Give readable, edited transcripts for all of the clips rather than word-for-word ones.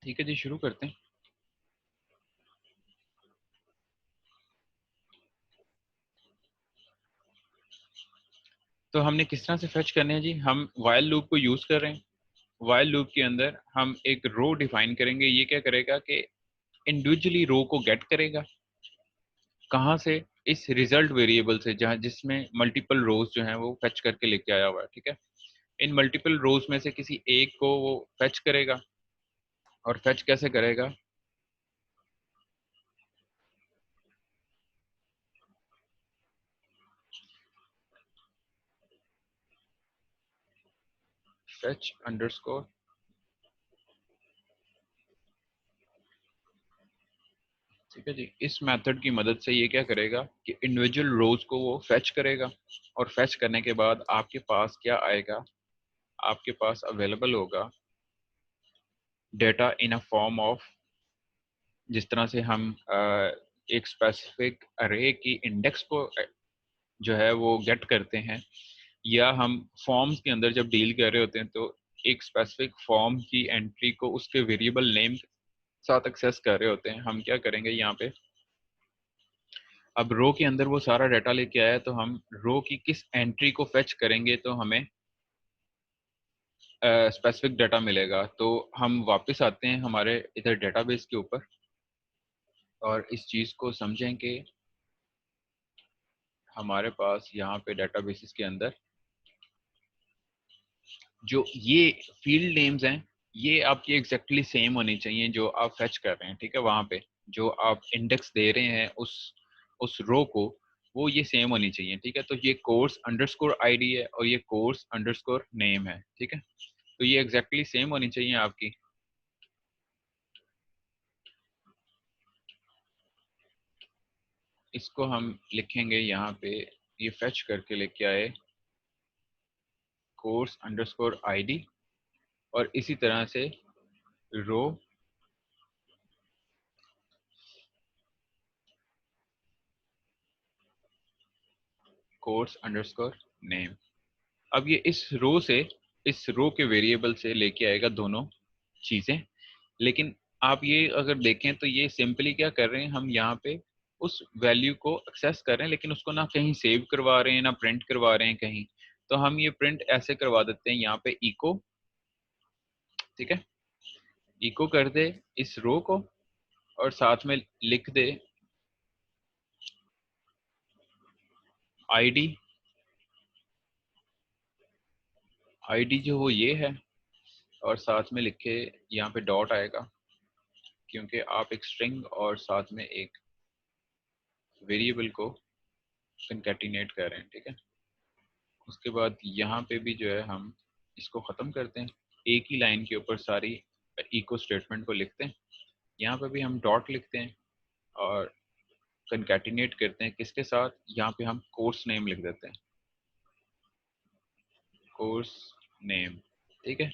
ठीक है जी, शुरू करते हैं। तो हमने किस तरह से फेच करने हैं जी, हम वाइल लूप को यूज कर रहे हैं। वाइल लूप के अंदर हम एक रो डिफाइन करेंगे। ये क्या करेगा कि इंडिविजुअली रो को गेट करेगा। कहाँ से? इस रिजल्ट वेरिएबल से, जहाँ जिसमें मल्टीपल रोज जो हैं वो फेच करके लेके आया हुआ है। ठीक है, इन मल्टीपल रोज में से किसी एक को वो फेच करेगा। और फेच कैसे करेगा? फेच अंडरस्कोर, ठीक है जी। इस मेथड की मदद से ये क्या करेगा कि इंडिविजुअल रोज को वो फेच करेगा। और फेच करने के बाद आपके पास क्या आएगा? आपके पास अवेलेबल होगा data in a form of, जिस तरह से हम एक स्पेसिफिक अरे की इंडेक्स को जो है वो गेट करते हैं, या हम फॉर्म्स के अंदर जब डील कर रहे होते हैं तो एक स्पेसिफिक फॉर्म की एंट्री को उसके वेरिएबल नेम साथ एक्सेस कर रहे होते हैं। हम क्या करेंगे यहाँ पे, अब रो के अंदर वो सारा डाटा लेके आया, तो हम रो की किस एंट्री को फेच करेंगे तो हमें स्पेसिफिक डाटा मिलेगा। तो हम वापस आते हैं हमारे इधर डेटाबेस के ऊपर और इस चीज़ को समझें कि हमारे पास यहाँ पे डेटाबेसेस के अंदर जो ये फील्ड नेम्स हैं, ये आपकी एग्जैक्टली सेम होनी चाहिए जो आप फेच कर रहे हैं। ठीक है, वहाँ पे जो आप इंडेक्स दे रहे हैं उस रो को, वो ये सेम होनी चाहिए। ठीक है, तो ये कोर्स अंडरस्कोर आईडी है और ये कोर्स अंडरस्कोर नेम है। ठीक है, तो ये एग्जैक्टली सेम होनी चाहिए आपकी। इसको हम लिखेंगे यहाँ पे, ये फेच करके लेके आए कोर्स अंडरस्कोर आईडी, और इसी तरह से रो कोर्स अंडरस्कोर नेम। अब ये इस रो के वेरिएबल से लेके आएगा दोनों चीजें। लेकिन आप ये अगर देखें तो ये सिंपली क्या कर रहे हैं, हम यहाँ पे उस वैल्यू को एक्सेस कर रहे हैं, लेकिन उसको ना कहीं सेव करवा रहे हैं ना प्रिंट करवा रहे हैं कहीं। तो हम ये प्रिंट ऐसे करवा देते हैं यहाँ पे इको। ठीक है, इको कर दे इस रो को और साथ में लिख दे आईडी। आईडी जो वो ये है, और साथ में लिखे यहाँ पे डॉट आएगा, क्योंकि आप एक स्ट्रिंग और साथ में एक वेरिएबल को कंकैटिनेट कर रहे हैं। ठीक है, उसके बाद यहाँ पे भी जो है हम इसको ख़त्म करते हैं, एक ही लाइन के ऊपर सारी इको स्टेटमेंट को लिखते हैं। यहाँ पे भी हम डॉट लिखते हैं और कंकैटिनेट करते हैं किसके साथ, यहाँ पे हम कोर्स नेम लिख देते हैं, कोर्स नेम। ठीक है,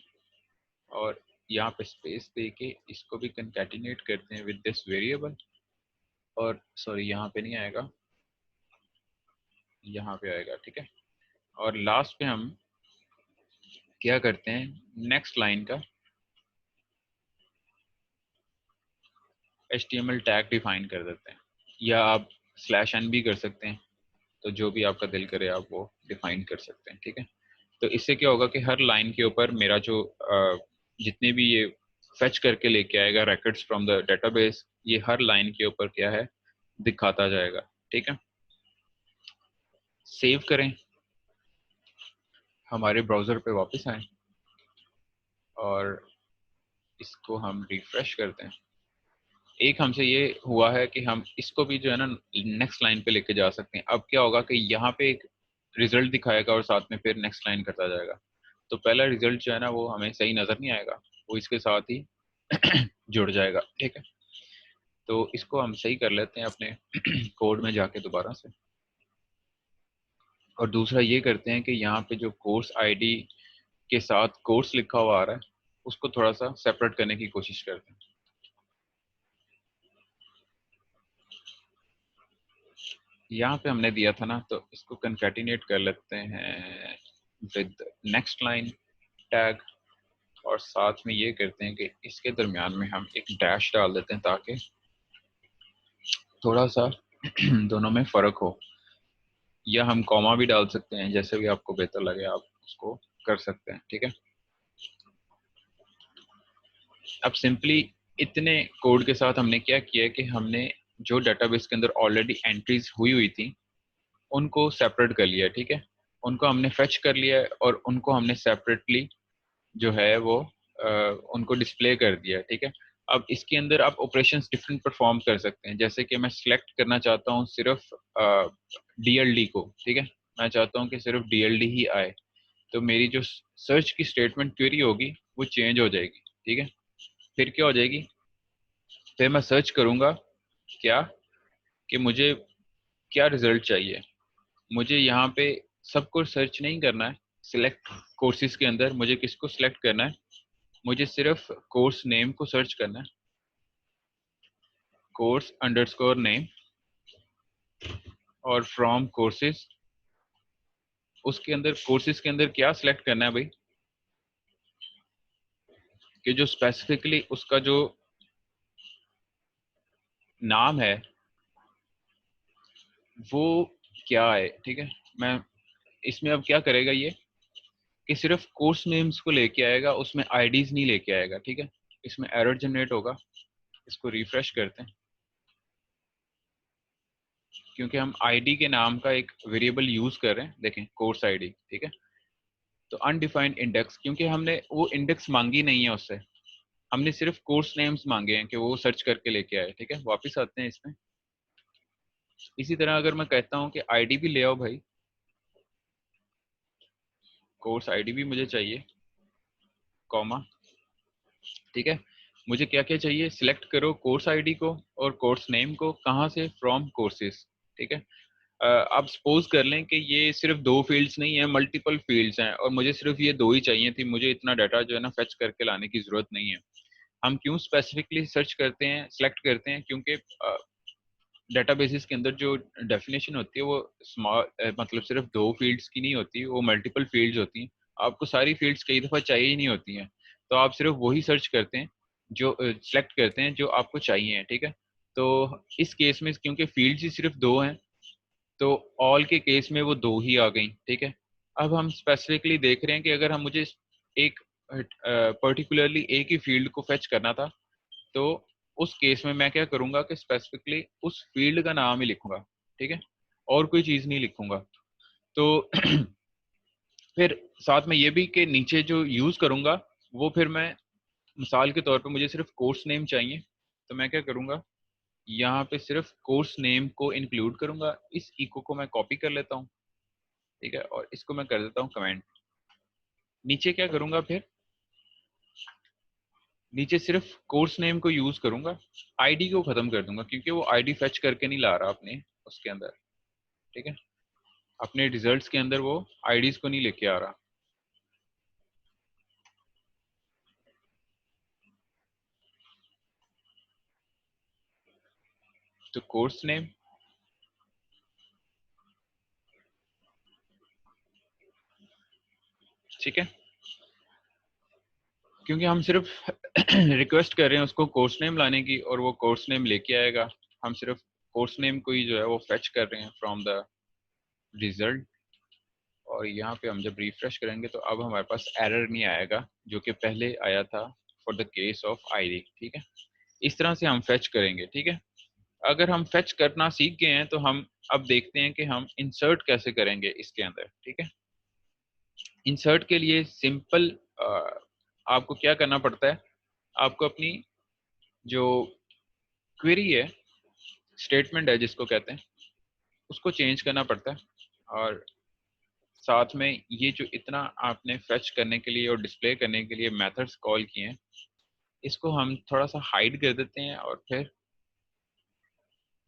और यहाँ पे स्पेस दे के इसको भी कंकैटिनेट करते हैं विद दिस वेरिएबल। और सॉरी, यहाँ पे नहीं आएगा, यहाँ पे आएगा। ठीक है, और लास्ट पे हम क्या करते हैं, नेक्स्ट लाइन का HTML टैग डिफाइन कर देते हैं, या आप /n भी कर सकते हैं। तो जो भी आपका दिल करे आप वो डिफाइन कर सकते हैं। ठीक है, तो इससे क्या होगा कि हर लाइन के ऊपर मेरा जो जितने भी ये फेच करके लेके आएगा रिकॉर्ड्स फ्रॉम द डेटाबेस, ये हर लाइन के ऊपर क्या है, दिखाता जाएगा। ठीक है, सेव करें, हमारे ब्राउज़र पे वापस आए और इसको हम रिफ्रेश करते हैं। एक हमसे ये हुआ है कि हम इसको भी जो है ना नेक्स्ट लाइन पे लेके जा सकते हैं। अब क्या होगा कि यहाँ पे एक रिजल्ट दिखाएगा और साथ में फिर नेक्स्ट लाइन करता जाएगा। तो पहला रिजल्ट जो है ना वो हमें सही नज़र नहीं आएगा, वो इसके साथ ही जुड़ जाएगा। ठीक है, तो इसको हम सही कर लेते हैं अपने कोड में जाके दोबारा से। और दूसरा ये करते हैं कि यहाँ पे जो कोर्स आईडी के साथ कोर्स लिखा हुआ आ रहा है, उसको थोड़ा सा सेपरेट करने की कोशिश करते हैं। यहाँ पे हमने दिया था ना, तो इसको कंकैटिनेट कर लेते हैं विद नेक्स्ट लाइन टैग। और साथ में ये करते हैं कि इसके दरमियान में हम एक डैश डाल देते हैं ताकि थोड़ा सा दोनों में फ़र्क हो, या हम कॉमा भी डाल सकते हैं, जैसे भी आपको बेहतर लगे आप उसको कर सकते हैं। ठीक है, अब सिंपली इतने कोड के साथ हमने क्या किया है कि हमने जो डेटाबेस के अंदर ऑलरेडी एंट्रीज हुई हुई थी उनको सेपरेट कर लिया। ठीक है, उनको हमने फेच कर लिया है और उनको हमने सेपरेटली जो है वो उनको डिस्प्ले कर दिया। ठीक है, अब इसके अंदर आप ऑपरेशंस डिफरेंट परफॉर्म कर सकते हैं, जैसे कि मैं सिलेक्ट करना चाहता हूँ सिर्फ डीएलडी को। ठीक है, मैं चाहता हूँ कि सिर्फ डीएलडी ही आए, तो मेरी जो सर्च की स्टेटमेंट क्वेरी होगी वो चेंज हो जाएगी। ठीक है, फिर क्या हो जाएगी, फिर मैं सर्च करूँगा क्या कि मुझे क्या रिजल्ट चाहिए। मुझे यहाँ पे सबको सर्च नहीं करना है, सिलेक्ट कोर्सेज के अंदर मुझे किसको सिलेक्ट करना है, मुझे सिर्फ कोर्स नेम को सर्च करना है, कोर्स अंडरस्कोर नेम और फ्रॉम कोर्सेज। उसके अंदर कोर्सेज के अंदर क्या सिलेक्ट करना है भाई, कि जो स्पेसिफिकली उसका जो नाम है वो क्या है। ठीक है, मैं इसमें अब क्या करेगा ये कि सिर्फ कोर्स नेम्स को लेके आएगा, उसमें आईडीज नहीं लेके आएगा। ठीक है, इसमें एरर जनरेट होगा, इसको रिफ्रेश करते हैं, क्योंकि हम आईडी के नाम का एक वेरिएबल यूज कर रहे हैं। देखें कोर्स आईडी, ठीक है, तो अनडिफाइंड इंडेक्स, क्योंकि हमने वो इंडेक्स मांगी नहीं है उससे, हमने सिर्फ कोर्स नेम्स मांगे हैं कि वो सर्च करके लेके आए। ठीक है, वापस आते हैं इसमें। इसी तरह अगर मैं कहता हूँ कि आईडी भी ले आओ भाई, कोर्स आईडी भी मुझे चाहिए, कॉमा। ठीक है, मुझे क्या क्या चाहिए, सिलेक्ट करो कोर्स आईडी को और कोर्स नेम को, कहाँ से, फ्रॉम कोर्सेज। ठीक है, आप सपोज कर लें कि ये सिर्फ दो फील्ड्स नहीं है, मल्टीपल फील्ड्स हैं और मुझे सिर्फ ये दो ही चाहिए थी, मुझे इतना डाटा जो है ना फेच करके लाने की जरूरत नहीं है। हम क्यों स्पेसिफिकली सर्च करते हैं, सिलेक्ट करते हैं, क्योंकि डेटाबेसेस के अंदर जो डेफिनेशन होती है वो स्मॉल मतलब सिर्फ दो फील्ड्स की नहीं होती, वो मल्टीपल फील्ड्स होती हैं। आपको सारी फील्ड्स कई दफ़ा चाहिए ही नहीं होती हैं, तो आप सिर्फ वही सर्च करते हैं जो सेलेक्ट करते हैं जो आपको चाहिए। ठीक है, तो इस केस में क्योंकि फील्ड्स ही सिर्फ दो हैं, तो ऑल के केस में वो दो ही आ गई। ठीक है, अब हम स्पेसिफिकली देख रहे हैं कि अगर हम मुझे एक पर्टिकुलरली एक ही फील्ड को फेच करना था, तो उस केस में मैं क्या करूंगा कि स्पेसिफिकली उस फील्ड का नाम ही लिखूंगा। ठीक है, और कोई चीज नहीं लिखूंगा। तो फिर साथ में ये भी कि नीचे जो यूज करूंगा वो फिर मैं मिसाल के तौर पे मुझे सिर्फ कोर्स नेम चाहिए, तो मैं क्या करूंगा, यहाँ पे सिर्फ कोर्स नेम को इंक्लूड करूंगा, इस इको को मैं कॉपी कर लेता हूँ। ठीक है, और इसको मैं कर देता हूँ कमेंट। नीचे क्या करूंगा, फिर नीचे सिर्फ कोर्स नेम को यूज करूंगा, आईडी को खत्म कर दूंगा, क्योंकि वो आईडी फेच करके नहीं ला रहा अपने उसके अंदर। ठीक है, अपने रिजल्ट्स के अंदर वो आईडीज को नहीं लेके आ रहा। तो कोर्स नेम, ठीक है, क्योंकि हम सिर्फ रिक्वेस्ट कर रहे हैं उसको कोर्स नेम लाने की और वो कोर्स नेम लेके आएगा, हम सिर्फ कोर्स नेम को ही जो है वो फेच कर रहे हैं फ्रॉम द रिजल्ट। और यहाँ पे हम जब रिफ्रेश करेंगे तो अब हमारे पास एरर नहीं आएगा जो कि पहले आया था for the case of ID. ठीक है, इस तरह से हम फेच करेंगे। ठीक है, अगर हम फेच करना सीख गए हैं तो हम अब देखते हैं कि हम इंसर्ट कैसे करेंगे इसके अंदर। ठीक है, इंसर्ट के लिए सिंपल आपको क्या करना पड़ता है, आपको अपनी जो क्वेरी है, स्टेटमेंट है जिसको कहते हैं, उसको चेंज करना पड़ता है। और साथ में ये जो इतना आपने फेच करने के लिए और डिस्प्ले करने के लिए मेथड्स कॉल किए हैं, इसको हम थोड़ा सा हाइड कर देते हैं और फिर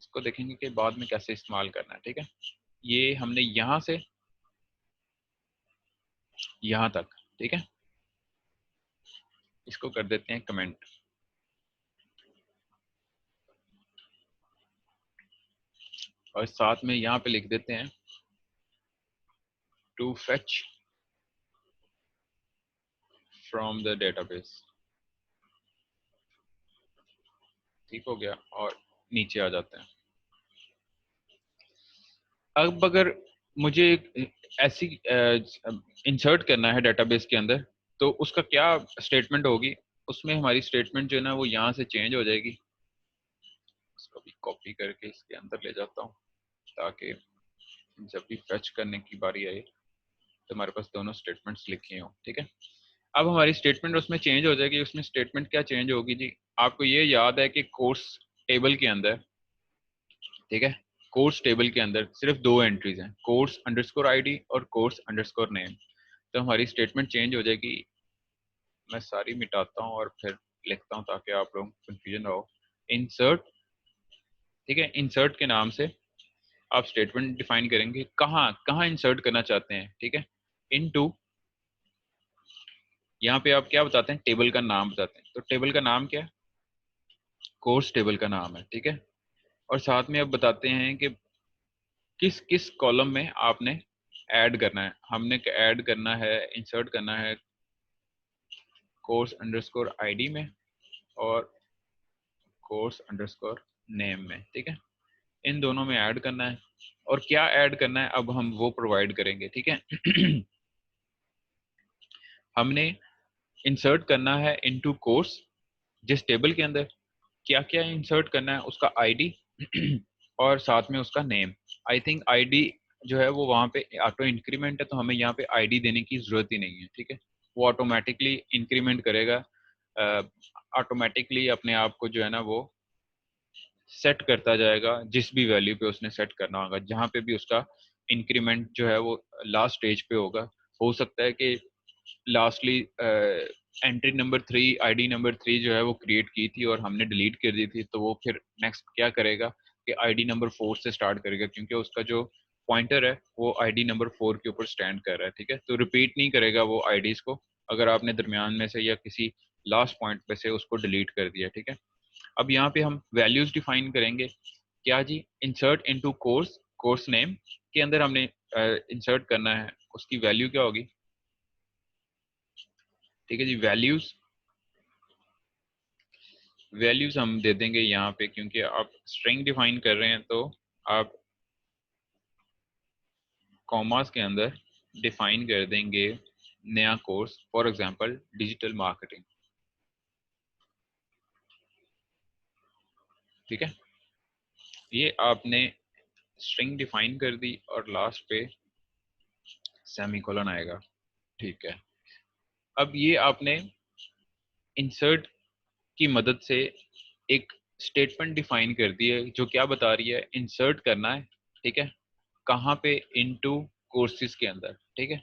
इसको देखेंगे कि बाद में कैसे इस्तेमाल करना है। ठीक है, ये हमने यहाँ से यहाँ तक, ठीक है, इसको कर देते हैं कमेंट। और साथ में यहाँ पे लिख देते हैं to fetch from the database, ठीक हो गया, और नीचे आ जाते हैं। अब अगर मुझे ऐसी इंसर्ट करना है डेटाबेस के अंदर, तो उसका क्या स्टेटमेंट होगी? उसमें हमारी स्टेटमेंट जो है ना वो यहाँ से चेंज हो जाएगी। इसको भी कॉपी करके इसके अंदर ले जाता हूँ, ताकि जब भी फैच करने की बारी आए तो हमारे पास दोनों स्टेटमेंट्स लिखे हों। ठीक है, अब हमारी स्टेटमेंट उसमें चेंज हो जाएगी। उसमें स्टेटमेंट क्या चेंज होगी जी? आपको ये याद है कि कोर्स टेबल के अंदर, ठीक है, कोर्स टेबल के अंदर सिर्फ दो एंट्रीज हैं, कोर्स अंडरस्कोर आईडी और कोर्स अंडरस्कोर नेम। तो हमारी स्टेटमेंट चेंज हो जाएगी। मैं सारी मिटाता हूँ और फिर लिखता हूँ ताकि आप लोग कंफ्यूजन ना हो। इंसर्ट, ठीक है, इंसर्ट के नाम से आप स्टेटमेंट डिफाइन करेंगे, कहाँ कहाँ इंसर्ट करना चाहते हैं। ठीक है, इनटू, यहाँ पे आप क्या बताते हैं? टेबल का नाम बताते हैं। तो टेबल का नाम क्या है? कोर्स टेबल का नाम है। ठीक है, और साथ में अब बताते हैं कि किस किस कॉलम में आपने ऐड करना है। हमने ऐड करना है, इंसर्ट करना है कोर्स अंडरस्कोर आईडी में और कोर्स अंडरस्कोर नेम में। ठीक है, इन दोनों में ऐड करना है। और क्या ऐड करना है अब हम वो प्रोवाइड करेंगे। ठीक है हमने इंसर्ट करना है इनटू कोर्स, जिस टेबल के अंदर क्या क्या इंसर्ट करना है, उसका आईडी और साथ में उसका नेम। आई थिंक आईडी जो है वो वहाँ पे ऑटो इंक्रीमेंट है, तो हमें यहाँ पे आईडी देने की जरूरत ही नहीं है। ठीक है, वो ऑटोमेटिकली इंक्रीमेंट करेगा, ऑटोमेटिकली अपने आप को जो है ना वो सेट करता जाएगा जिस भी वैल्यू पे उसने सेट करना होगा। जहाँ पे भी उसका इंक्रीमेंट जो है वो लास्ट स्टेज पे होगा। हो सकता है कि lastly entry number 3, ID number 3 जो है वो क्रिएट की थी और हमने डिलीट कर दी थी, तो वो फिर नेक्स्ट क्या करेगा कि आईडी नंबर 4 से स्टार्ट करेगा, क्योंकि उसका जो पॉइंटर है वो आईडी नंबर 4 के ऊपर स्टैंड कर रहा है। ठीक है, तो रिपीट नहीं करेगा वो आईडीज को, अगर आपने दरमियान में से या किसी लास्ट पॉइंट पे से उसको डिलीट कर दिया। ठीक है, अब यहाँ पे हम वैल्यूज डिफाइन करेंगे। क्या जी? Insert into course, course name के अंदर हमने इंसर्ट करना है, उसकी वैल्यू क्या होगी? ठीक है जी, वैल्यूज, वैल्यूज हम दे देंगे यहाँ पे, क्योंकि आप स्ट्रिंग डिफाइन कर रहे हैं तो आप कॉमास के अंदर डिफाइन कर देंगे नया course, for example digital marketing. ठीक है, ये आपने स्ट्रिंग डिफाइन कर दी और लास्ट पे सेमीकोलन आएगा। ठीक है, अब ये आपने इंसर्ट की मदद से एक स्टेटमेंट डिफाइन कर दी है जो क्या बता रही है? इंसर्ट करना है। ठीक है, कहाँ पे? इनटू कोर्सेज के अंदर। ठीक है,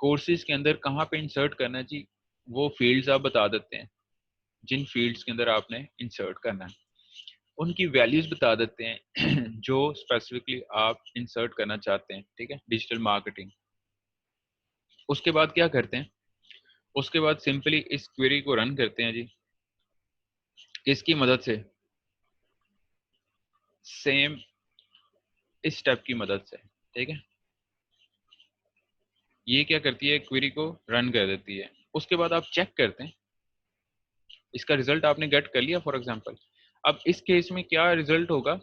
कोर्सेज के अंदर कहाँ पे इंसर्ट करना है जी? वो फील्ड्स आप बता देते हैं जिन फील्ड्स के अंदर आपने इंसर्ट करना है, उनकी वैल्यूज बता देते हैं जो स्पेसिफिकली आप इंसर्ट करना चाहते हैं। ठीक है, डिजिटल मार्केटिंग। उसके बाद क्या करते हैं? उसके बाद सिंपली इस क्वेरी को रन करते हैं जी, किसकी मदद से? सेम इस स्टेप की मदद से। ठीक है, ये क्या करती है? क्वेरी को रन कर देती है। उसके बाद आप चेक करते हैं, इसका रिजल्ट आपने गेट कर लिया फॉर एग्जांपल। अब इस केस में क्या रिजल्ट होगा?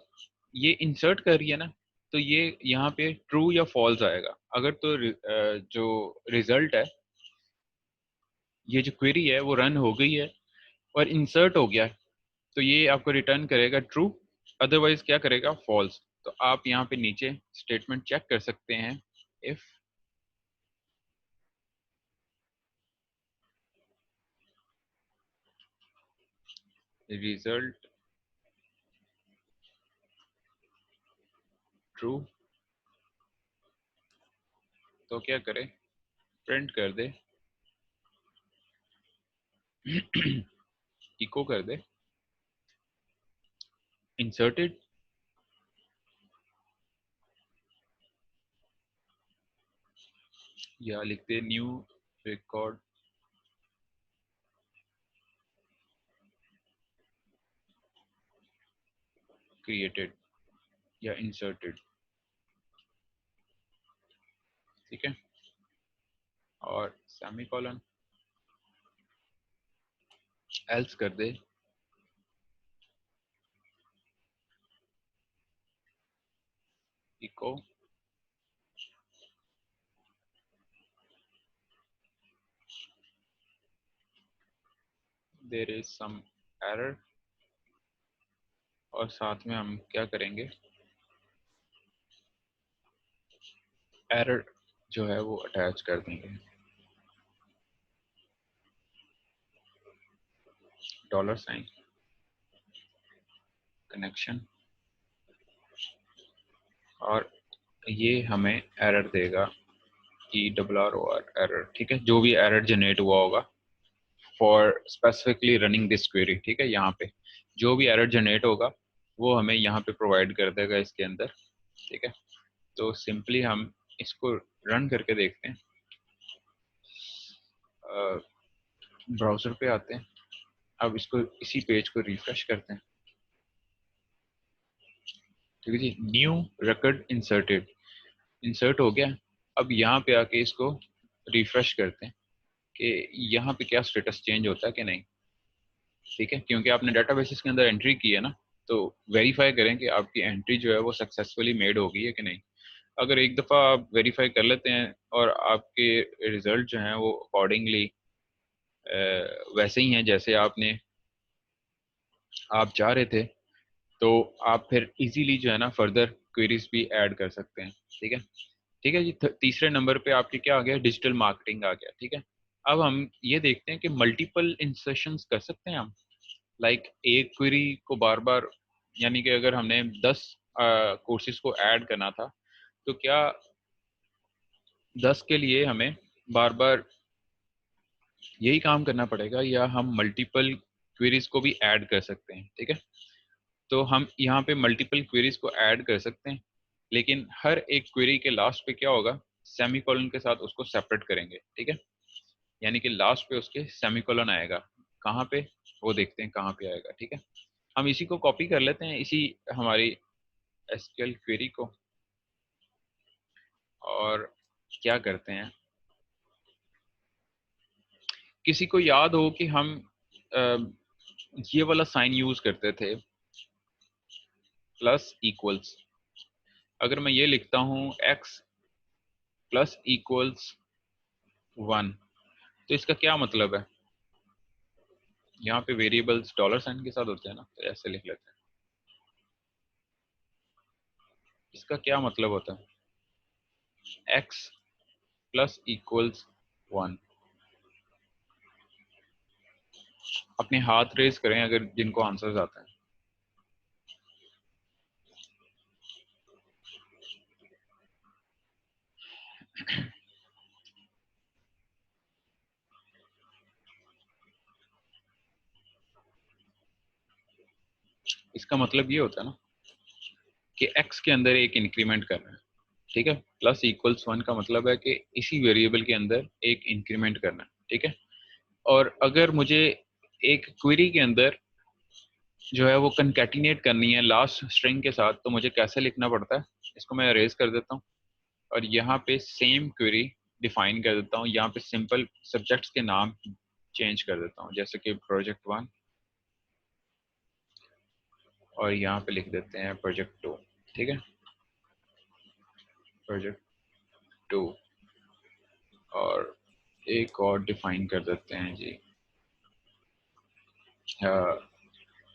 ये इंसर्ट कर रही है ना, तो ये यहाँ पे ट्रू या फॉल्स आएगा। अगर तो जो रिजल्ट है, ये जो क्वेरी है वो रन हो गई है और इंसर्ट हो गया है, तो ये आपको रिटर्न करेगा ट्रू, अदरवाइज क्या करेगा? फॉल्स। तो आप यहाँ पे नीचे स्टेटमेंट चेक कर सकते हैं, इफ रिजल्ट ट्रू, तो क्या करे? प्रिंट कर दे इको कर दे इंसर्टेड, या लिख दे न्यू रिकॉर्ड क्रिएटेड या इंसर्टेड। ठीक है, और सेमीकोलन। एल्स कर दे echo there is some error, और साथ में हम क्या करेंगे, एरर जो है वो अटैच कर देंगे, $, कनेक्शन, और ये हमें एरर देगा ERROR एरर, ठीक है, जो भी एरर जनरेट हुआ होगा for specifically running this query, ठीक है। यहाँ पे जो भी एरर जनरेट होगा वो हमें यहाँ पे प्रोवाइड कर देगा इसके अंदर, ठीक है। तो सिंपली हम इसको रन करके देखते हैं, ब्राउजर पे आते हैं, अब इसको इसी पेज को रिफ्रेश करते हैं, ठीक है जी। न्यू रिकॉर्ड इंसर्टेड, इंसर्ट हो गया। अब यहाँ पे आके इसको रिफ्रेश करते हैं कि यहाँ पे क्या स्टेटस चेंज होता है कि नहीं, ठीक है, क्योंकि आपने डाटाबेसिस के अंदर एंट्री की है ना, तो वेरीफाई करें कि आपकी एंट्री जो है वो सक्सेसफुली मेड हो गई है कि नहीं। अगर एक दफ़ा आप वेरीफाई कर लेते हैं और आपके रिजल्ट जो हैं वो अकॉर्डिंगली वैसे ही हैं जैसे आप चाह रहे थे, तो आप फिर इजीली जो है ना फर्दर क्वेरीज भी ऐड कर सकते हैं, ठीक है। ठीक है जी। तीसरे नंबर पे आपके क्या आ गया, डिजिटल मार्केटिंग आ गया, ठीक है। अब हम ये देखते हैं कि मल्टीपल इंसर्शंस कर सकते हैं हम, लाइक एक क्वेरी को बार बार, यानी कि अगर हमने 10 कोर्सेज को ऐड करना था, तो क्या 10 के लिए हमें बार बार यही काम करना पड़ेगा, या हम मल्टीपल क्वेरीज को भी ऐड कर सकते हैं, ठीक है। तो हम यहाँ पे मल्टीपल क्वेरीज को ऐड कर सकते हैं, लेकिन हर एक क्वेरी के लास्ट पे क्या होगा, सेमीकोलन के साथ उसको सेपरेट करेंगे, ठीक है। यानी कि लास्ट पे उसके सेमीकोलन आएगा, कहाँ पे वो देखते हैं कहाँ पे आएगा, ठीक है। हम इसी को कॉपी कर लेते हैं, इसी हमारी एसक्यूएल क्वेरी को, और क्या करते हैं, किसी को याद हो कि हम ये वाला साइन यूज करते थे, प्लस इक्वल्स। अगर मैं ये लिखता हूँ x प्लस इक्वल्स 1, तो इसका क्या मतलब है, यहाँ पे वेरिएबल्स $साइन के साथ होते हैं ना, तो ऐसे लिख लेते हैं। इसका क्या मतलब होता है, x प्लस इक्वल्स 1। अपने हाथ रेज करें अगर जिनको आंसर्स आते हैं। इसका मतलब ये होता है ना कि x के अंदर एक इंक्रीमेंट कर रहे हैं, ठीक है। प्लस इक्वल्स 1 का मतलब है कि इसी वेरिएबल के अंदर एक इंक्रीमेंट करना है, ठीक है। और अगर मुझे एक क्वेरी के अंदर जो है वो कंकैटिनेट करनी है लास्ट स्ट्रिंग के साथ, तो मुझे कैसे लिखना पड़ता है, इसको मैं अरेज कर देता हूँ, और यहाँ पे सेम क्वेरी डिफाइन कर देता हूँ। यहाँ पे सिंपल सब्जेक्ट्स के नाम चेंज कर देता हूँ, जैसे कि प्रोजेक्ट 1, और यहाँ पे लिख देते हैं प्रोजेक्ट 2, ठीक है, प्रोजेक्ट 2, और एक और डिफाइन कर देते हैं जी,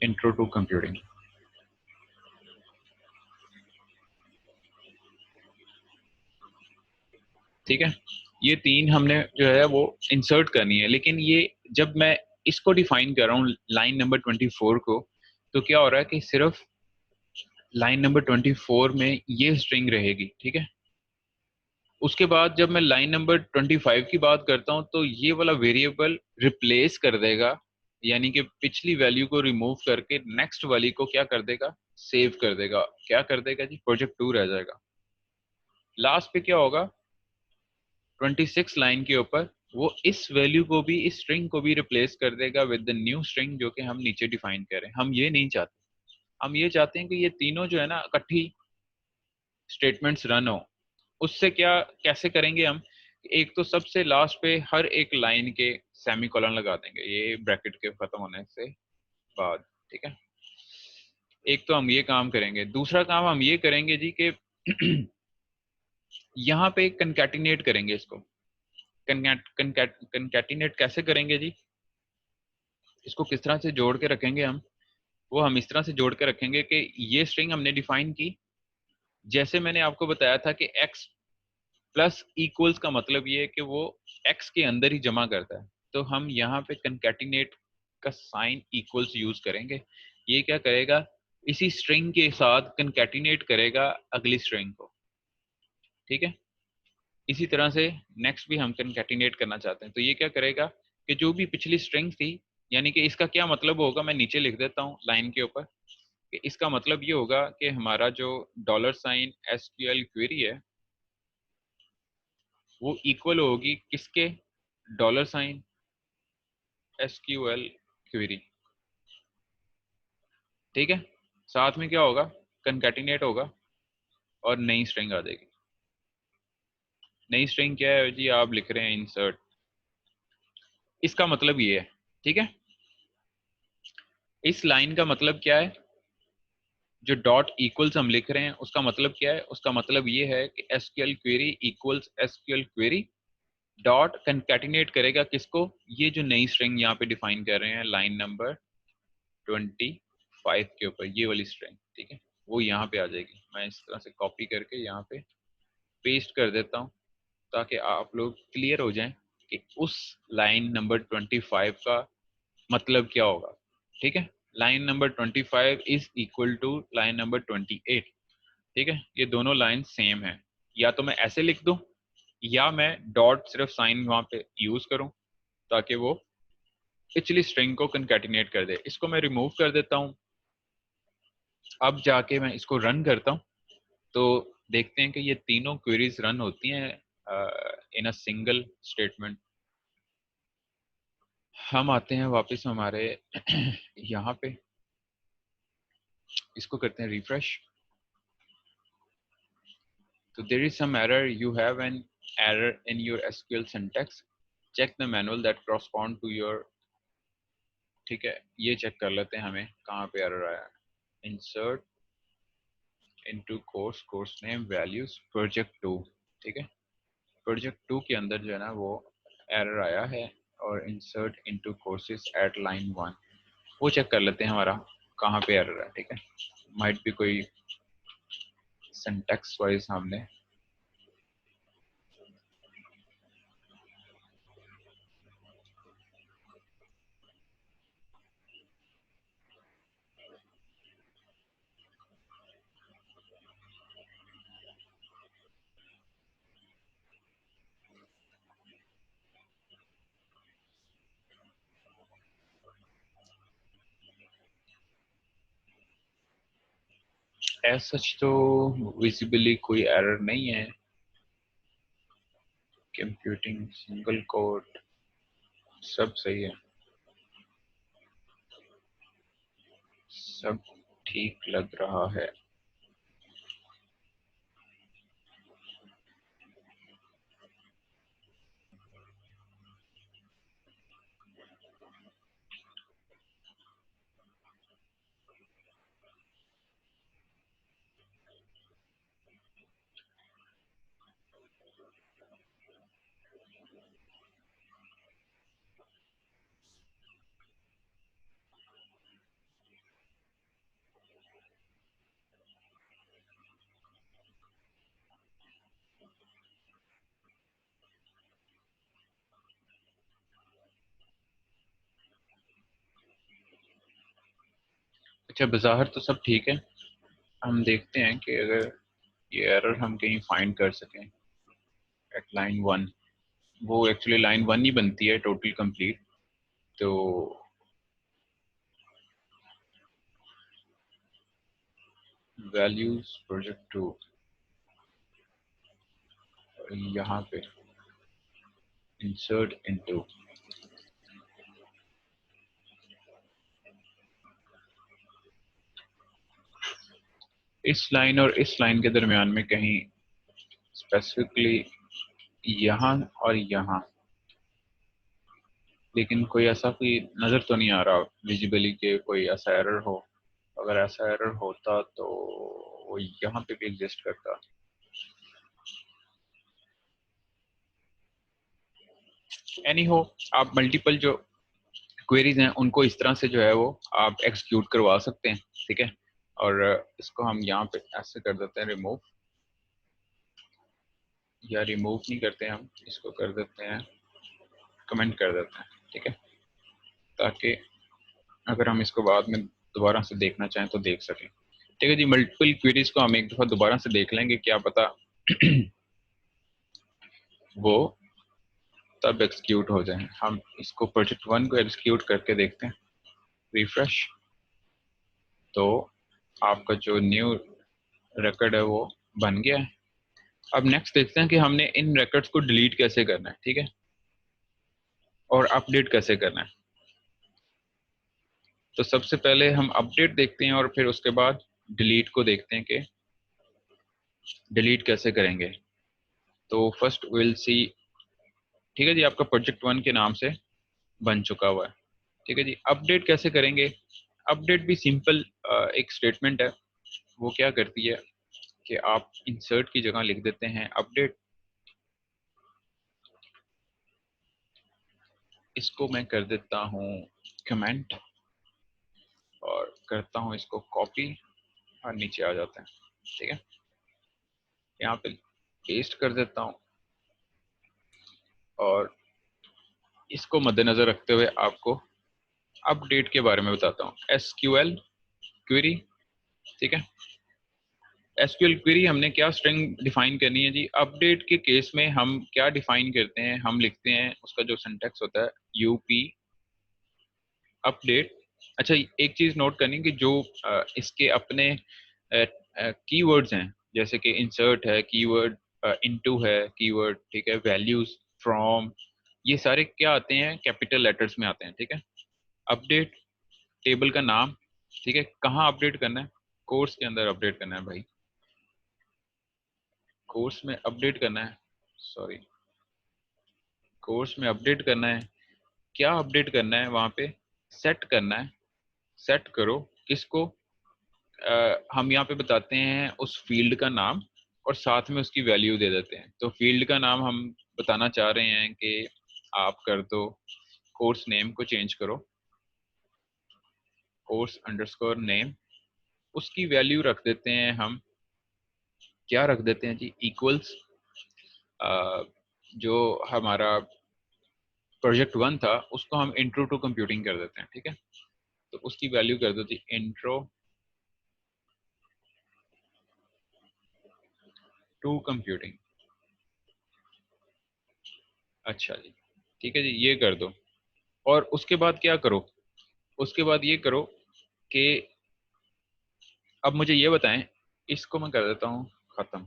इंट्रो टू कंप्यूटिंग, ठीक है। ये तीन हमने जो है वो इंसर्ट करनी है, लेकिन ये जब मैं इसको डिफाइन कर रहा हूँ लाइन नंबर 24 को, तो क्या हो रहा है कि सिर्फ लाइन नंबर 24 में ये स्ट्रिंग रहेगी, ठीक है। उसके बाद जब मैं लाइन नंबर 25 की बात करता हूँ, तो ये वाला वेरिएबल रिप्लेस कर देगा, यानी कि पिछली वैल्यू को रिमूव करके नेक्स्ट वाली को क्या कर देगा, सेव कर देगा। क्या कर देगा जी, प्रोजेक्ट 2 रह जाएगा। लास्ट पे क्या होगा, 26 लाइन के ऊपर वो इस वैल्यू को भी, इस स्ट्रिंग को भी रिप्लेस कर देगा विद द न्यू स्ट्रिंग जो कि हम नीचे डिफाइन करें। हम ये नहीं चाहते, हम ये चाहते हैं कि ये तीनों जो है ना इकट्ठी स्टेटमेंट्स रन हो। उससे क्या कैसे करेंगे हम, एक तो सबसे लास्ट पे हर एक लाइन के सेमीकोलन लगा देंगे ये ब्रैकेट के खत्म होने से बाद, ठीक है। एक तो हम ये काम करेंगे, दूसरा काम हम ये करेंगे जी कि यहाँ पे कंकैटिनेट करेंगे इसको। कंकैटिनेट कैसे करेंगे जी, इसको किस तरह से जोड़ के रखेंगे हम, वो हम इस तरह से जोड़ के रखेंगे कि ये स्ट्रिंग हमने डिफाइन की, जैसे मैंने आपको बताया था कि x प्लस इक्वल्स का मतलब ये है कि वो x के अंदर ही जमा करता है, तो हम यहाँ पे कंकैटिनेट का साइन इक्वल्स यूज करेंगे। ये क्या करेगा, इसी स्ट्रिंग के साथ कंकैटिनेट करेगा अगली स्ट्रिंग को, ठीक है। इसी तरह से नेक्स्ट भी हम कंकैटिनेट करना चाहते हैं, तो ये क्या करेगा कि जो भी पिछली स्ट्रिंग थी, यानी कि इसका क्या मतलब होगा, मैं नीचे लिख देता हूँ लाइन के ऊपर, कि इसका मतलब ये होगा कि हमारा जो डॉलर साइन एसक्यूएल क्वेरी है वो इक्वल होगी किसके, डॉलर साइन एसक्यूएल क्वेरी, ठीक है। साथ में क्या होगा, कंकैटिनेट होगा और नई स्ट्रिंग आ जाएगी। नई स्ट्रिंग क्या है जी, आप लिख रहे हैं इंसर्ट, इसका मतलब ये है, ठीक है। इस लाइन का मतलब क्या है, जो डॉट इक्वल्स हम लिख रहे हैं उसका मतलब क्या है, उसका मतलब ये है कि SQL query equals SQL query dot concatenate करेगा किसको, ये जो नई स्ट्रिंग यहाँ पे डिफाइन कर रहे हैं लाइन नंबर 25 के ऊपर, ये वाली स्ट्रिंग, ठीक है, वो यहाँ पे आ जाएगी। मैं इस तरह से कॉपी करके यहाँ पे पेस्ट कर देता हूँ ताकि आप लोग क्लियर हो जाएं कि उस लाइन नंबर 25 का मतलब क्या होगा, ठीक है। Line number 25 is equal to line number 28, ठीक है। ये दोनों लाइन सेम है, या तो मैं ऐसे लिख दूं या मैं डॉट सिर्फ साइन वहां पे यूज करूं ताकि वो पिछली स्ट्रिंग को कंकैटिनेट कर दे। इसको मैं रिमूव कर देता हूं। अब जाके मैं इसको रन करता हूं तो देखते हैं कि ये तीनों क्वेरीज रन होती हैं इन अ सिंगल स्टेटमेंट। हम आते हैं वापस हमारे यहाँ पे, इसको करते हैं रिफ्रेश। तो there is some error, you have an error in your SQL syntax, check the manual that correspond to your, ठीक है। ये चेक कर लेते हैं हमें कहाँ पे एरर आया। Insert into course, course name values project 2, ठीक है। प्रोजेक्ट 2 के अंदर जो है ना वो एरर आया है, और insert into courses eight line 1, वो चेक कर लेते हैं हमारा कहाँ पे एरर है, ठीक है। माइट भी कोई सिंटैक्स वाइज हमने, एज सच तो विजिबली कोई एरर नहीं है। कंप्यूटिंग सिंगल कोड सब सही है, सब ठीक लग रहा है। अच्छा, बाज़ाहिर तो सब ठीक है। हम देखते हैं कि अगर ये एरर हम कहीं फाइंड कर सकें एट लाइन 1, वो एक्चुअली लाइन 1 ही बनती है टोटल कंप्लीट। तो वैल्यूज प्रोजेक्ट 2 यहाँ पे इंसर्ट इनटू, इस लाइन और इस लाइन के दरमियान में कहीं स्पेसिफिकली यहाँ और यहाँ, लेकिन कोई ऐसा कोई नज़र तो नहीं आ रहा विजिबली के कोई ऐसा एरर हो। अगर ऐसा एरर होता तो वो यहाँ पे भी एग्जिस्ट करता। एनी हो, आप मल्टीपल जो क्वेरीज हैं उनको इस तरह से जो है वो आप एक्सिक्यूट करवा सकते हैं, ठीक है। और इसको हम यहाँ पे ऐसे कर देते हैं रिमूव, या रिमूव नहीं करते हैं हम, इसको कर देते हैं कमेंट कर देते हैं, ठीक है, ताकि अगर हम इसको बाद में दोबारा से देखना चाहें तो देख सकें। ठीक है जी, मल्टीपल क्वेरीज को हम एक दफ़ा दोबारा से देख लेंगे, क्या पता वो तब एक्सिक्यूट हो जाए। हम इसको प्रोजेक्ट 1 को एक्सिक्यूट करके देखते हैं, रिफ्रेश, तो आपका जो न्यू रिकॉर्ड है वो बन गया है। अब नेक्स्ट देखते हैं कि हमने इन रिकॉर्ड्स को डिलीट कैसे करना है, ठीक है, और अपडेट कैसे करना है। तो सबसे पहले हम अपडेट देखते हैं और फिर उसके बाद डिलीट को देखते हैं कि डिलीट कैसे करेंगे। तो फर्स्ट विल सी, ठीक है जी, आपका प्रोजेक्ट 1 के नाम से बन चुका हुआ है। ठीक है जी, अपडेट कैसे करेंगे। अपडेट भी सिंपल एक स्टेटमेंट है, वो क्या करती है कि आप इंसर्ट की जगह लिख देते हैं अपडेट। इसको मैं कर देता हूँ कमेंट और करता हूँ इसको कॉपी और नीचे आ जाते हैं, ठीक है, यहाँ पे पेस्ट कर देता हूँ और इसको मद्देनजर रखते हुए आपको अपडेट के बारे में बताता हूँ। एसक्यूएल क्वेरी, ठीक है, एसक्यूएल क्वेरी हमने क्या स्ट्रिंग डिफाइन करनी है जी। अपडेट के केस में हम क्या डिफाइन करते हैं, हम लिखते हैं उसका जो सिंटैक्स होता है यूपी अपडेट। अच्छा, एक चीज नोट करनी कि जो इसके अपने कीवर्ड्स हैं, जैसे कि इंसर्ट है कीवर्ड, इनटू है कीवर्ड, ठीक है, वैल्यूज, फ्रॉम, ये सारे क्या आते हैं, कैपिटल लेटर्स में आते हैं, ठीक है। अपडेट टेबल का नाम, ठीक है, कहाँ अपडेट करना है, कोर्स के अंदर अपडेट करना है भाई, कोर्स में अपडेट करना है, सॉरी, कोर्स में अपडेट करना है। क्या अपडेट करना है वहां पे, सेट करना है, सेट करो किसको, हम यहाँ पे बताते हैं उस फील्ड का नाम और साथ में उसकी वैल्यू दे देते हैं। तो फील्ड का नाम हम बताना चाह रहे हैं कि आप कर दो कोर्स नेम को चेंज करो, कोर्स अंडरस्कोर नेम, उसकी वैल्यू रख देते हैं हम, क्या रख देते हैं जी, इक्वल्स, जो हमारा प्रोजेक्ट 1 था उसको हम इंट्रो टू कंप्यूटिंग कर देते हैं, ठीक है। तो उसकी वैल्यू कर देती इंट्रो टू कंप्यूटिंग। अच्छा जी, ठीक है जी, ये कर दो। और उसके बाद क्या करो, उसके बाद ये करो कि अब मुझे ये बताएं, इसको मैं कर देता हूँ खत्म।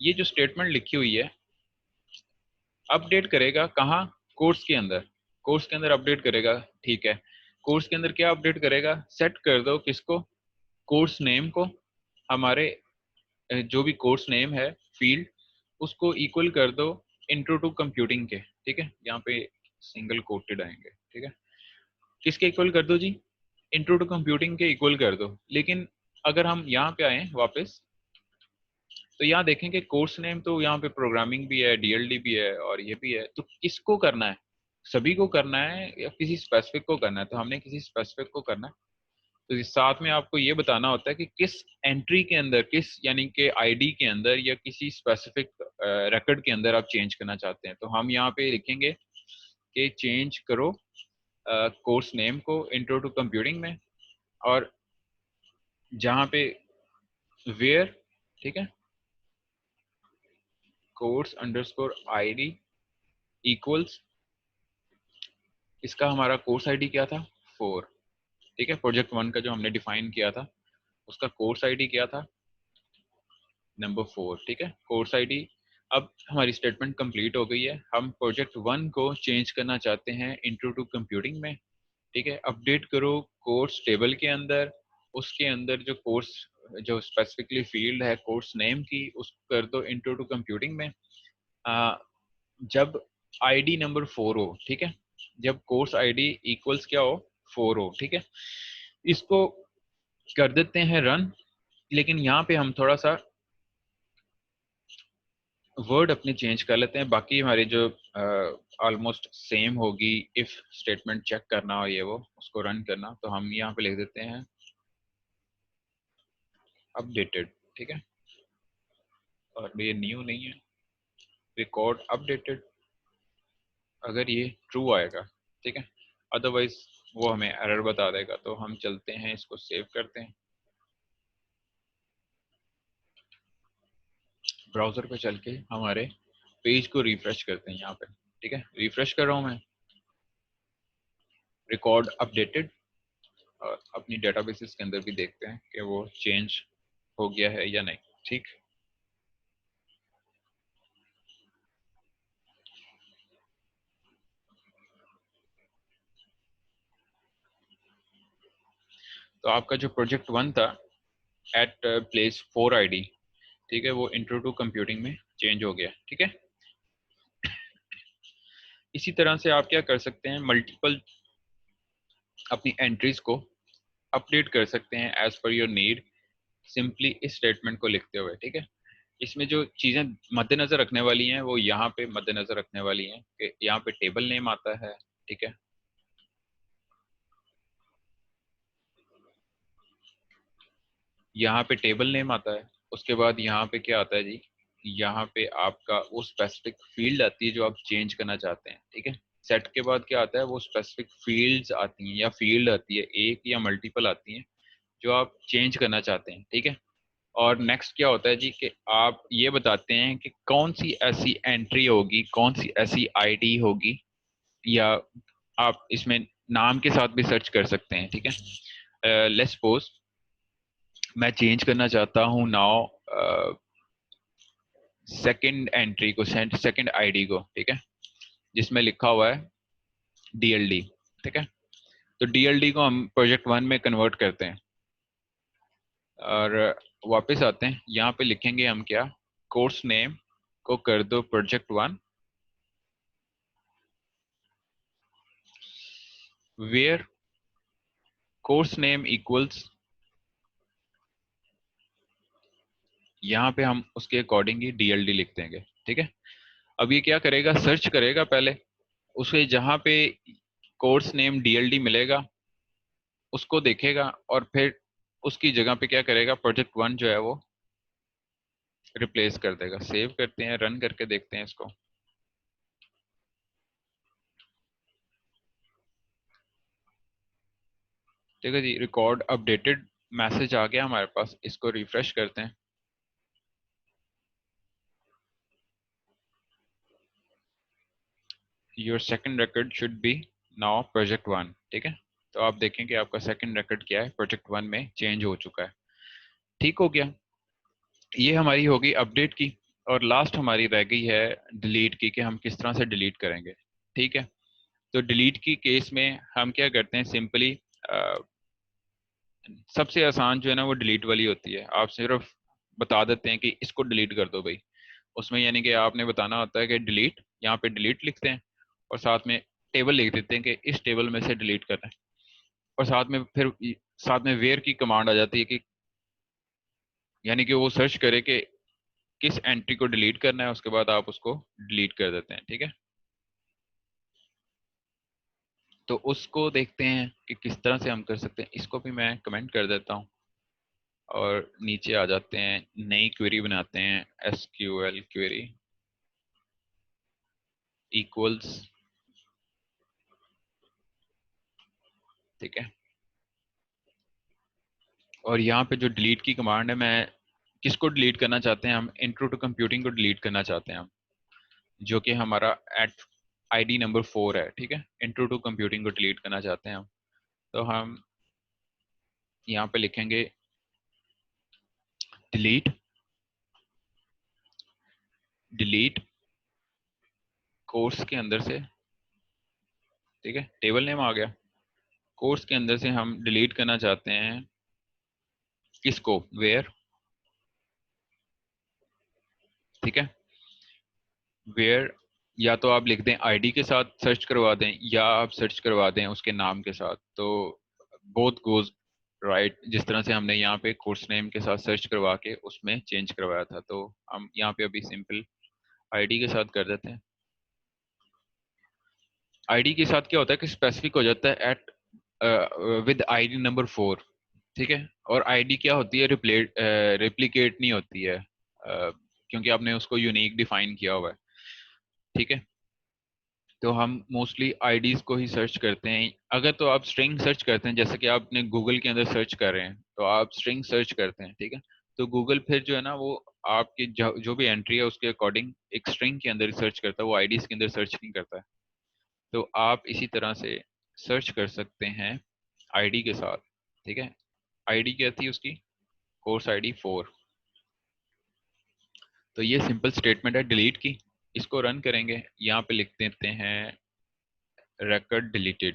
ये जो स्टेटमेंट लिखी हुई है, अपडेट करेगा कहाँ, कोर्स के अंदर, कोर्स के अंदर अपडेट करेगा, ठीक है। कोर्स के अंदर क्या अपडेट करेगा, सेट कर दो किसको, कोर्स नेम को, हमारे जो भी कोर्स नेम है फील्ड, उसको इक्वल कर दो इंट्रो टू कंप्यूटिंग के, ठीक है, यहाँ पे सिंगल कोटेड आएंगे, ठीक है। किसके इक्वल कर दो जी, इंट्रो टू कंप्यूटिंग के इक्वल कर दो। लेकिन अगर हम यहाँ पे आए वापस, तो यहाँ देखें कि कोर्स नेम तो यहाँ पे प्रोग्रामिंग भी है, डीएलडी भी है और ये भी है, तो किसको करना है, सभी को करना है या किसी स्पेसिफिक को करना है। तो हमने किसी स्पेसिफिक को करना है। तो इस साथ में आपको ये बताना होता है कि किस एंट्री के अंदर, किस यानी कि आईडी के अंदर या किसी स्पेसिफिक रिकॉर्ड के अंदर आप चेंज करना चाहते हैं। तो हम यहाँ पे लिखेंगे कि चेंज करो कोर्स नेम को इंट्रो टू कंप्यूटिंग में, और जहाँ पे वेयर, ठीक है, कोर्स अंडरस्कोर आईडी इक्वल्स, इसका हमारा कोर्स आईडी क्या था, 4, ठीक है, प्रोजेक्ट 1 का जो हमने डिफाइन किया था उसका कोर्स आईडी क्या था, नंबर 4, ठीक है, कोर्स आईडी। अब हमारी स्टेटमेंट कंप्लीट हो गई है। हम प्रोजेक्ट 1 को चेंज करना चाहते हैं इंट्रो टू कंप्यूटिंग में, ठीक है। अपडेट करो कोर्स टेबल के अंदर, उसके अंदर जो कोर्स, जो स्पेसिफिकली फील्ड है कोर्स नेम की, उसको कर दो इंट्रो टू कंप्यूटिंग में। जब आईडी नंबर 4 हो, ठीक है, जब कोर्स आईडी इक्वल्स क्या हो, 4 हो, ठीक है, इसको कर देते हैं रन। लेकिन यहाँ पे हम थोड़ा सा वर्ड अपने चेंज कर लेते हैं, बाकी हमारी जो ऑलमोस्ट सेम होगी। इफ स्टेटमेंट चेक करना हो ये वो उसको रन करना, तो हम यहाँ पे लिख देते हैं अपडेटेड, ठीक है, और ये न्यू नहीं है, रिकॉर्ड अपडेटेड, अगर ये ट्रू आएगा, ठीक है, अदरवाइज वो हमें एरर बता देगा। तो हम चलते हैं, इसको सेव करते हैं, ब्राउजर पे चल के हमारे पेज को रिफ्रेश करते हैं यहाँ पे, ठीक है, रिफ्रेश कर रहा हूँ मैं, रिकॉर्ड अपडेटेड, और अपनी डेटाबेसेस के अंदर भी देखते हैं कि वो चेंज हो गया है या नहीं, ठीक। तो आपका जो प्रोजेक्ट 1 था एट प्लेस 4 आईडी, ठीक है, वो इंट्रो टू कंप्यूटिंग में चेंज हो गया, ठीक है। इसी तरह से आप क्या कर सकते हैं, मल्टीपल अपनी एंट्रीज को अपडेट कर सकते हैं as per your need, simply इस स्टेटमेंट को लिखते हुए, ठीक है। इसमें जो चीजें मद्देनजर रखने वाली हैं वो यहाँ पे मद्देनजर रखने वाली हैं कि यहाँ पे टेबल नेम आता है, ठीक है, यहाँ पे टेबल नेम आता है, उसके बाद यहाँ पे क्या आता है जी, यहाँ पे आपका वो स्पेसिफिक फील्ड आती है जो आप चेंज करना चाहते हैं, ठीक है। सेट के बाद क्या आता है, वो स्पेसिफिक फील्ड्स आती हैं या फील्ड आती है, एक या मल्टीपल आती हैं जो आप चेंज करना चाहते हैं, ठीक है। और नेक्स्ट क्या होता है जी कि आप ये बताते हैं कि कौन सी ऐसी एंट्री होगी, कौन सी ऐसी आईडी होगी, या आप इसमें नाम के साथ भी सर्च कर सकते हैं, ठीक है। लेट्स सपोज मैं चेंज करना चाहता हूँ नाउ सेकंड एंट्री को, सेकंड आईडी को, ठीक है, जिसमें लिखा हुआ है डीएलडी, ठीक है। तो डीएलडी को हम प्रोजेक्ट 1 में कन्वर्ट करते हैं और वापस आते हैं, यहाँ पे लिखेंगे हम क्या, कोर्स नेम को कर दो project 1, where course name equals, यहाँ पे हम उसके अकॉर्डिंग ही डीएलडी लिख देंगे, ठीक है। अब ये क्या करेगा, सर्च करेगा पहले, उसे जहाँ पे कोर्स नेम डीएलडी मिलेगा उसको देखेगा, और फिर उसकी जगह पे क्या करेगा, प्रोजेक्ट 1 जो है वो रिप्लेस कर देगा। सेव करते हैं, रन करके देखते हैं इसको, ठीक है जी, रिकॉर्ड अपडेटेड मैसेज आ गया हमारे पास, इसको रिफ्रेश करते हैं। Your second record should be now project 1, ठीक है। तो आप देखें कि आपका सेकंड रिकॉर्ड क्या है, प्रोजेक्ट 1 में चेंज हो चुका है, ठीक हो गया। ये हमारी होगी अपडेट की, और लास्ट हमारी रह गई है डिलीट की, कि हम किस तरह से डिलीट करेंगे, ठीक है। तो डिलीट की केस में हम क्या करते हैं, सिंपली सबसे आसान जो है ना वो डिलीट वाली होती है। आप सिर्फ बता देते हैं कि इसको डिलीट कर दो भाई, उसमें यानी कि आपने बताना होता है कि डिलीट, यहाँ पे डिलीट लिखते हैं और साथ में टेबल लिख देते हैं कि इस टेबल में से डिलीट करना है, और साथ में फिर साथ में वेयर की कमांड आ जाती है कि यानी कि वो सर्च करे कि किस एंट्री को डिलीट करना है, उसके बाद आप उसको डिलीट कर देते हैं, ठीक है। तो उसको देखते हैं कि किस तरह से हम कर सकते हैं, इसको भी मैं कमेंट कर देता हूँ और नीचे आ जाते हैं, नई क्वेरी बनाते हैं, एसक्यूएल क्वेरी इक्वल्स, ठीक है। और यहाँ पे जो डिलीट की कमांड है, मैं किसको डिलीट करना चाहते हैं, हम इंट्रो टू कंप्यूटिंग को डिलीट करना चाहते हैं हम, जो कि हमारा एट आईडी नंबर 4 है, ठीक है। इंट्रो टू कंप्यूटिंग को डिलीट करना चाहते हैं हम, तो हम यहाँ पे लिखेंगे डिलीट, डिलीट कोर्स के अंदर से, ठीक है, टेबल नेम आ गया, कोर्स के अंदर से हम डिलीट करना चाहते हैं किसको, वेयर, ठीक है। वेयर या तो आप लिख दें आईडी के साथ सर्च करवा दें या आप सर्च करवा दें उसके नाम के साथ, तो बोथ गोज राइट। जिस तरह से हमने यहाँ पे कोर्स नेम के साथ सर्च करवा के उसमें चेंज करवाया था, तो हम यहाँ पे अभी सिंपल आईडी के साथ कर देते हैं। आईडी के साथ क्या होता है कि स्पेसिफिक हो जाता है एट विद आईडी नंबर 4, ठीक है। और आईडी क्या होती है, रिप्लिकेट नहीं होती है, क्योंकि आपने उसको यूनिक डिफाइन किया हुआ है, ठीक है। तो हम मोस्टली आईडीज को ही सर्च करते हैं। अगर तो आप स्ट्रिंग सर्च करते हैं, जैसे कि आपने गूगल के अंदर सर्च कर रहे हैं, तो आप स्ट्रिंग सर्च करते हैं, ठीक है। तो गूगल फिर जो है ना वो आपकी जो भी एंट्री है उसके अकॉर्डिंग एक स्ट्रिंग के अंदर सर्च करता है, वो आईडीज के अंदर सर्च नहीं करता है। तो आप इसी तरह से सर्च कर सकते हैं आईडी के साथ, ठीक है। आईडी क्या थी उसकी, कोर्स आईडी 4। तो ये सिंपल स्टेटमेंट है डिलीट की। इसको रन करेंगे, यहाँ पे लिख देते हैं record deleted,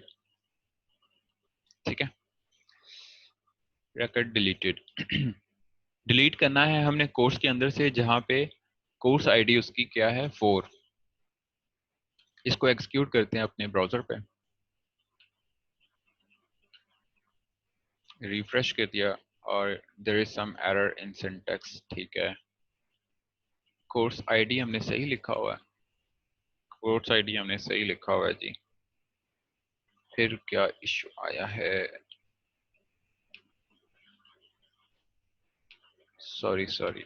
ठीक है। record deleted डिलीट करना है हमने कोर्स के अंदर से, जहाँ पे कोर्स आईडी उसकी क्या है 4। इसको एग्जीक्यूट करते हैं अपने ब्राउजर पे, रिफ्रेश कर दिया और there is some error in syntax, ठीक है। कोर्स आईडी हमने सही लिखा हुआ है, कोर्स आईडी हमने सही लिखा हुआ है जी। फिर क्या इशू आया है, सॉरी सॉरी,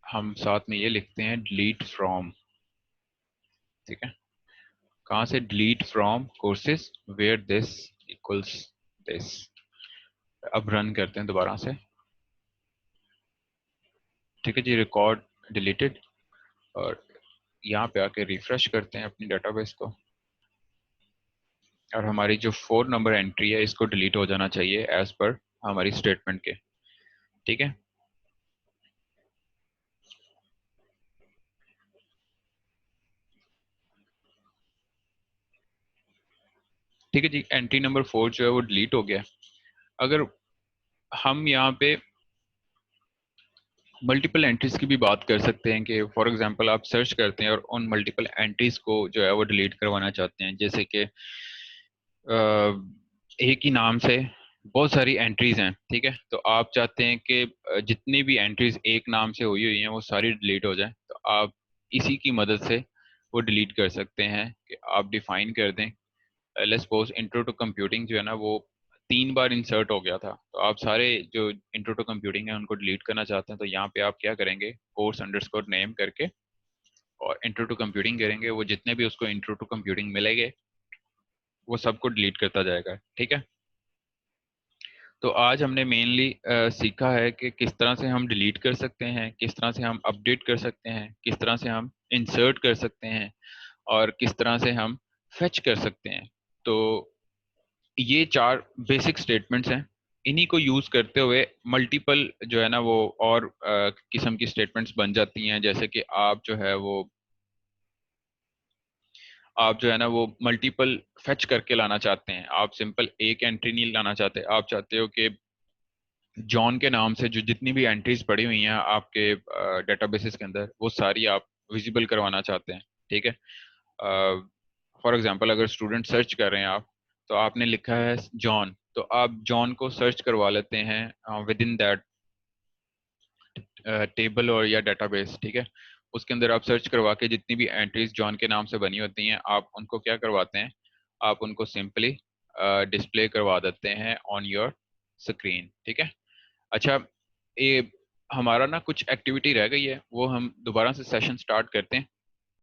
हम साथ में ये लिखते हैं डिलीट फ्रॉम, ठीक है। कहाँ से, delete from courses where this equals this. अब रन करते हैं दोबारा से, ठीक है जी। रिकॉर्ड डिलीटेड, और यहाँ पे आके रिफ्रेश करते हैं अपनी डेटाबेस को, और हमारी जो 4 नंबर एंट्री है इसको डिलीट हो जाना चाहिए एज पर हमारी स्टेटमेंट के, ठीक है। ठीक है जी, एंट्री नंबर 4 जो है वो डिलीट हो गया। अगर हम यहाँ पे मल्टीपल एंट्रीज की भी बात कर सकते हैं कि फॉर एग्जांपल आप सर्च करते हैं और उन मल्टीपल एंट्रीज को जो है वो डिलीट करवाना चाहते हैं, जैसे कि एक ही नाम से बहुत सारी एंट्रीज हैं, ठीक है। तो आप चाहते हैं कि जितनी भी एंट्रीज एक नाम से हुई हुई हैं वो सारी डिलीट हो जाएं, तो आप इसी की मदद से वो डिलीट कर सकते हैं कि आप डिफाइन कर दें। Let's suppose intro to computing जो है ना वो 3 बार इंसर्ट हो गया था, तो आप सारे जो इंट्रो टू कंप्यूटिंग है उनको डिलीट करना चाहते हैं, तो यहाँ पे आप क्या करेंगे, कोर्स अंडरस्कोर नेम करके और इंट्रो टू कंप्यूटिंग करेंगे, वो जितने भी उसको इंट्रो टू कंप्यूटिंग मिलेंगे वो सबको डिलीट करता जाएगा, ठीक है। तो आज हमने मेनली सीखा है कि किस तरह से हम डिलीट कर सकते हैं, किस तरह से हम अपडेट कर सकते हैं, किस तरह से हम इंसर्ट कर सकते हैं, और किस तरह से हम फेच कर सकते हैं। तो ये 4 बेसिक स्टेटमेंट्स हैं। इन्हीं को यूज करते हुए मल्टीपल जो है ना वो और किस्म की स्टेटमेंट्स बन जाती हैं, जैसे कि आप जो है ना वो मल्टीपल फेच करके लाना चाहते हैं। आप सिंपल एक एंट्री नहीं लाना चाहते, आप चाहते हो कि जॉन के नाम से जो जितनी भी एंट्रीज पड़ी हुई हैं आपके डेटाबेसेस के अंदर वो सारी आप विजिबल करवाना चाहते हैं, ठीक है। फॉर एग्जांपल अगर स्टूडेंट सर्च कर रहे हैं आप, तो आपने लिखा है जॉन, तो आप जॉन को सर्च करवा लेते हैं विद इन दैट टेबल और या डेटाबेस, ठीक है। उसके अंदर आप सर्च करवा के जितनी भी एंट्रीज जॉन के नाम से बनी होती हैं आप उनको क्या करवाते हैं, आप उनको सिंपली डिस्प्ले करवा देते हैं ऑन योर स्क्रीन, ठीक है। अच्छा, ये हमारा ना कुछ एक्टिविटी रह गई है, वो हम दोबारा से सेशन स्टार्ट करते हैं।